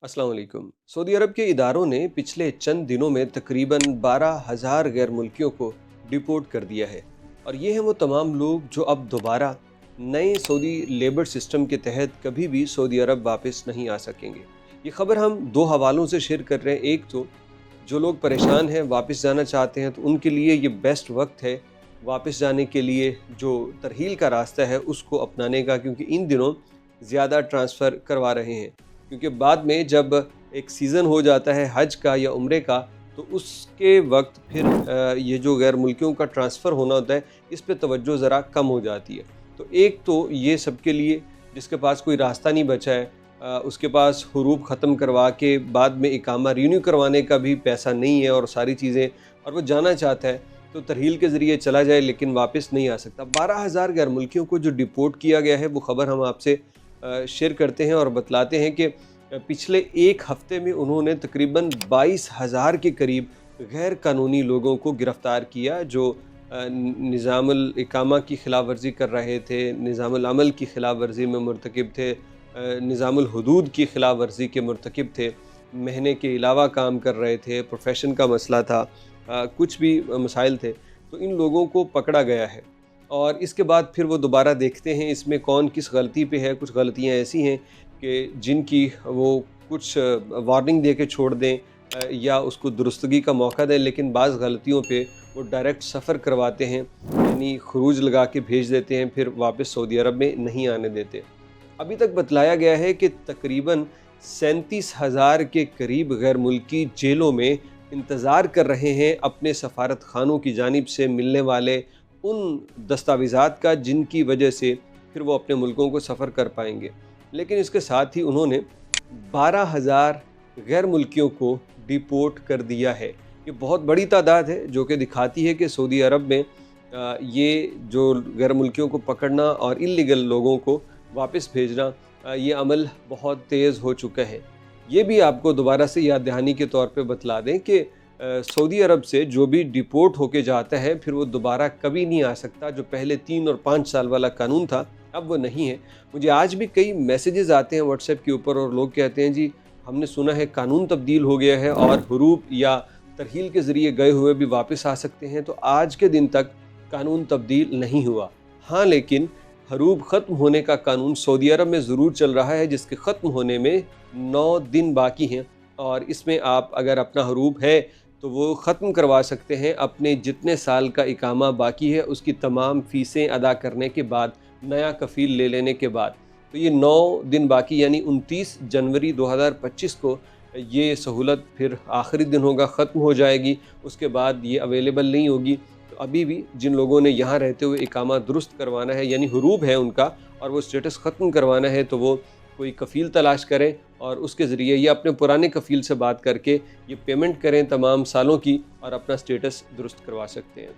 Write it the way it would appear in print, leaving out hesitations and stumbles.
अस्सलाम वालेकुम। सऊदी अरब के इदारों ने पिछले चंद दिनों में तकरीबन 12,000 गैर मुल्कियों को डिपोर्ट कर दिया है और ये हैं वो तमाम लोग जो अब दोबारा नए सऊदी लेबर सिस्टम के तहत कभी भी सऊदी अरब वापस नहीं आ सकेंगे। ये खबर हम दो हवालों से शेयर कर रहे हैं। एक तो जो लोग परेशान हैं वापस जाना चाहते हैं तो उनके लिए ये बेस्ट वक्त है वापस जाने के लिए, जो तरहील का रास्ता है उसको अपनाने का, क्योंकि इन दिनों ज़्यादा ट्रांसफ़र करवा रहे हैं। क्योंकि बाद में जब एक सीज़न हो जाता है हज का या उम्रे का, तो उसके वक्त फिर ये जो गैर मुल्कियों का ट्रांसफ़र होना होता है, इस पे तवज्जो ज़रा कम हो जाती है। तो एक तो ये सबके लिए जिसके पास कोई रास्ता नहीं बचा है, उसके पास हुरूफ ख़त्म करवा के बाद में इकामा रिन्यू करवाने का भी पैसा नहीं है और सारी चीज़ें, और वो जाना चाहता है तो तरहील के ज़रिए चला जाए लेकिन वापस नहीं आ सकता। 12,000 गैर मुल्कियों को जो डिपोर्ट किया गया है वो ख़बर हम आपसे शेयर करते हैं और बतलाते हैं कि पिछले एक हफ़्ते में उन्होंने तकरीबन 22,000 के करीब गैर कानूनी लोगों को गिरफ़्तार किया, जो निज़ामुल इकामा की ख़िलाफ़ वर्ज़ी कर रहे थे, निज़ामुल अमल की ख़िलाफ़ वर्ज़ी में मुर्तकिब थे, निज़ामुल हुदूद की ख़िलाफ़ वर्ज़ी के मुर्तकिब थे, महीने के अलावा काम कर रहे थे, प्रोफेशन का मसला था, कुछ भी मसाइल थे, तो इन लोगों को पकड़ा गया है। और इसके बाद फिर वो दोबारा देखते हैं इसमें कौन किस गलती पे है। कुछ गलतियाँ ऐसी हैं कि जिनकी वो कुछ वार्निंग दे के छोड़ दें या उसको दुरुस्तगी का मौका दें, लेकिन बाज़ गलतियों पे वो डायरेक्ट सफ़र करवाते हैं, यानी खरूज लगा के भेज देते हैं, फिर वापस सऊदी अरब में नहीं आने देते। अभी तक बतलाया गया है कि तकरीबन 37,000 के करीब गैर मुल्की जेलों में इंतज़ार कर रहे हैं अपने सफारत खानों की जानिब से मिलने वाले उन दस्तावेज़ात का जिनकी वजह से फिर वो अपने मुल्कों को सफ़र कर पाएंगे। लेकिन इसके साथ ही उन्होंने 12,000 गैर मुल्कियों को डिपोर्ट कर दिया है। ये बहुत बड़ी तादाद है जो कि दिखाती है कि सऊदी अरब में ये जो गैर मुल्कियों को पकड़ना और इल्लीगल लोगों को वापस भेजना, ये अमल बहुत तेज़ हो चुका है। ये भी आपको दोबारा से याद दहानी के तौर पे बतला दें कि सऊदी अरब से जो भी डिपोर्ट होके जाता है फिर वो दोबारा कभी नहीं आ सकता। जो पहले 3 और 5 साल वाला कानून था अब वो नहीं है। मुझे आज भी कई मैसेजेस आते हैं व्हाट्सएप के ऊपर और लोग कहते हैं जी हमने सुना है कानून तब्दील हो गया है और हुरूफ या तरहील के ज़रिए गए हुए भी वापस आ सकते हैं। तो आज के दिन तक कानून तब्दील नहीं हुआ। हाँ, लेकिन हरूब ख़त्म होने का कानून सऊदी अरब में ज़रूर चल रहा है, जिसके ख़त्म होने में 9 दिन बाकी हैं और इसमें आप अगर अपना हरूब है तो वो ख़त्म करवा सकते हैं अपने जितने साल का इकामा बाकी है उसकी तमाम फ़ीसें अदा करने के बाद, नया कफ़ील ले लेने के बाद। तो ये 9 दिन बाकी, यानी 29 जनवरी 2025 को ये सहूलत फिर आखिरी दिन होगा, ख़त्म हो जाएगी। उसके बाद ये अवेलेबल नहीं होगी। तो अभी भी जिन लोगों ने यहाँ रहते हुए इकामा दुरुस्त करवाना है, यानी हुरूब है उनका, और वो स्टेटस ख़त्म करवाना है, तो वो कोई कफ़ील तलाश करें और उसके ज़रिए या अपने पुराने कफ़ील से बात करके ये पेमेंट करें तमाम सालों की और अपना स्टेटस दुरुस्त करवा सकते हैं।